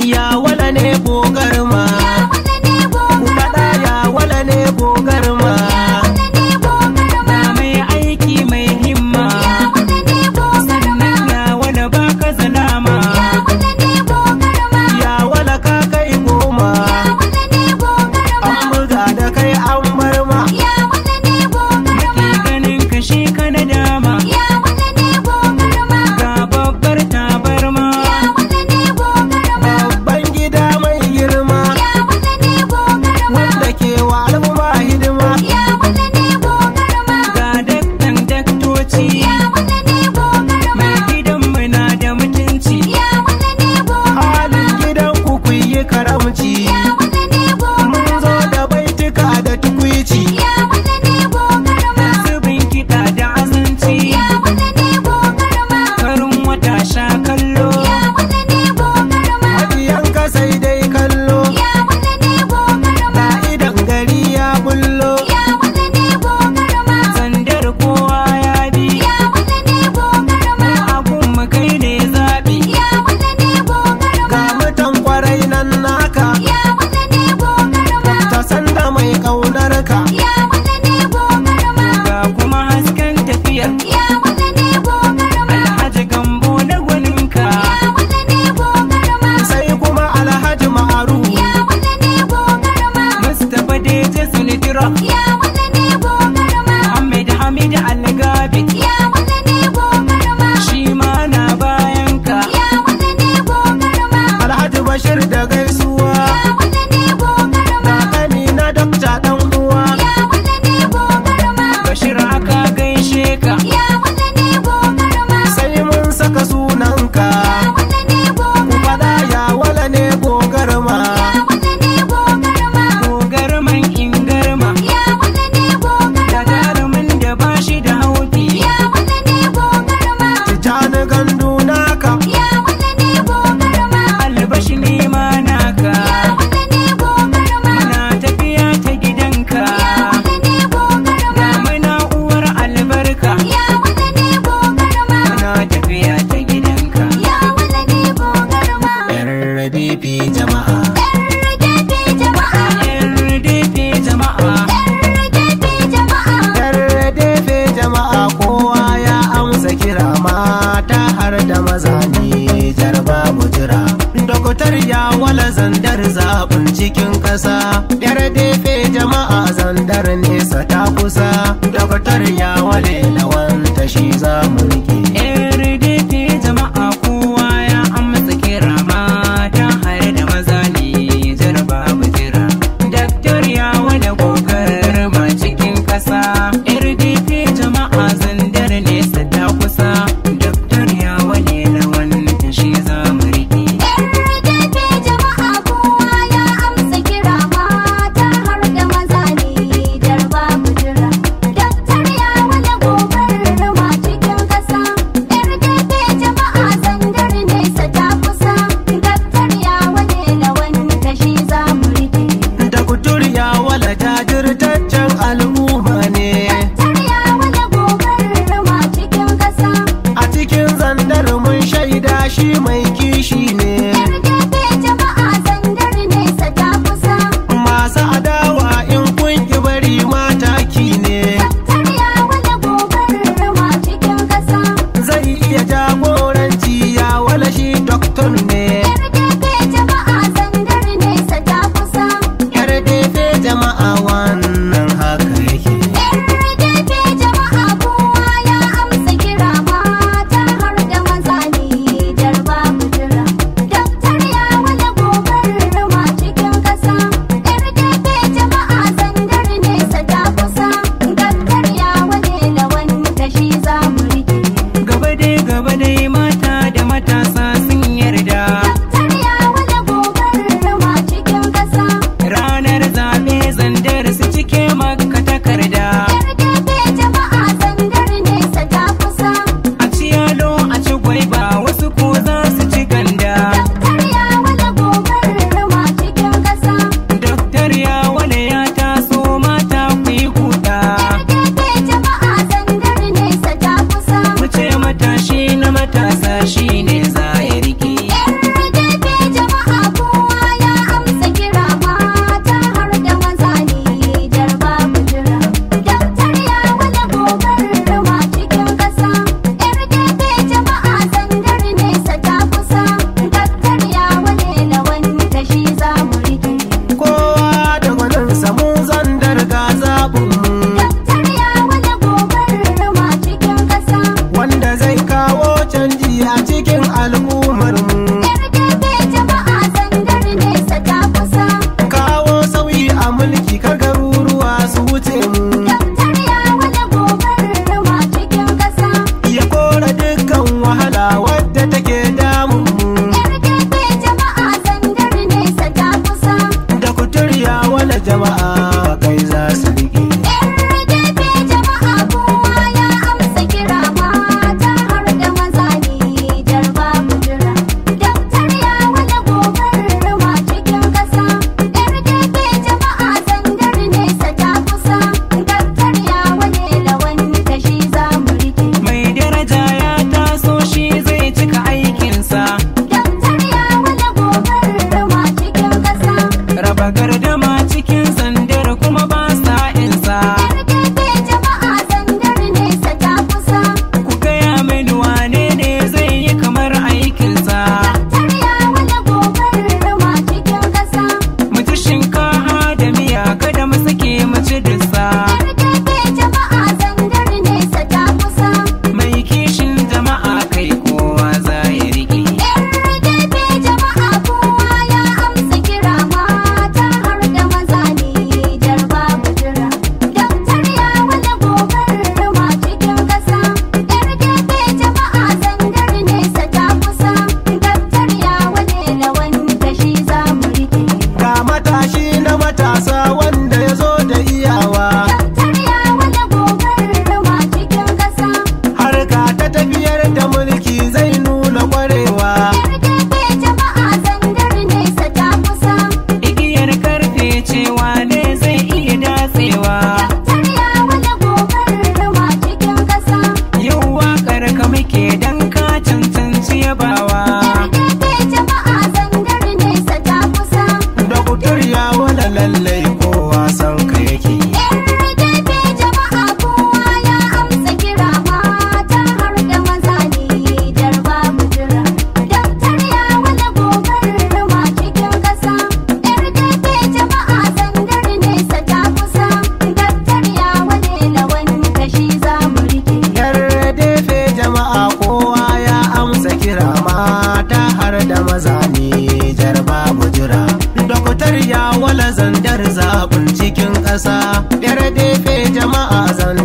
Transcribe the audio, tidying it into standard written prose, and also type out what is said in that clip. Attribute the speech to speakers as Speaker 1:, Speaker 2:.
Speaker 1: ya wala ne gogarma, ku faɗa ya wala ne gogarma.
Speaker 2: Ba mai aiki mai himma, sannan ya wala baka zalama.
Speaker 1: Ya wala ka kai goma, an buga da kai an barma.
Speaker 2: Muke ganin ka shi ka na dama, ga babbar tabarma.
Speaker 1: Babban gida mai girma, wanda ke wa al'umma hidima.
Speaker 2: Ga daktan daktoci, mai gidanmu na da mutunci.
Speaker 1: Halin gidan ku yi karamci, mun zo da baituka da tukwici.
Speaker 2: Zubin kiɗa da azanci, farin wata sha kallo.
Speaker 1: Mabiyanka sai dai kallo, ga idan gari ya bullo.
Speaker 2: Zandar kowa ya bi, abun mu kai ne zaɓi.
Speaker 1: Ga mutan kwarai nan naka, ta sanda mai ƙaunar ka.
Speaker 2: Ga kuma hasken tafiyar Alhaji Gambo na gwaninka.
Speaker 1: Sai kuma Alhaji Ma'aru,
Speaker 2: Mustapha Deje Sulitira, Muhammad Hamid Algabi, shi ma na bayanka.
Speaker 1: Alhaji Bashir da gaisuwa, ga ƙani na Dokta ɗan uwa.
Speaker 2: Bashir aka gaishe ka,
Speaker 1: Sai mun saka sunanka, ku faɗa ya wala ne gogarma.
Speaker 2: gogarman ingarma, da jarumin da ba shi da hauki.
Speaker 1: Tijjani gandu naka,
Speaker 2: Albashi nema naka, muna tafiya ta gidanka. Ga muna uwar albarka, muna tafiya ta gidanka.
Speaker 1: RDP jama'a.
Speaker 2: RDP jama'a,
Speaker 1: RDP jama'a, kowa ya amsa kira, mata har da maza ne jarba jira. Doktor ya wala Zandar zaɓin cikin ƙasa, RDP jama'a Zandar nesa ta kusa. Doktor ya wale lawanta shi za mu rike.
Speaker 2: RDP jama'a, kowa ya amsa kira, mata har da maza ne jarba jira. Daktar ya wada gogarma cikin ƙasa, RDP jama'a Zandar nesa ta kusa. Daktar ya wale lawanta shi za mu riƙe.
Speaker 1: Doktor ya wala jajirtaccen al'umma ne, a cikin Zandar mun shaida shi mai kishi ne. Masu adawa in kun ki bari mataki ne, zai iya jagoranci ya wala shi doktor ne. RDP jama'a wannan haka yake.
Speaker 2: Gaba dai mata da matasa sun yarda.
Speaker 1: maza Nijar babu jira. Doktor ya wala zandar zaɓin cikin ƙasa. Yar defe jama'a zan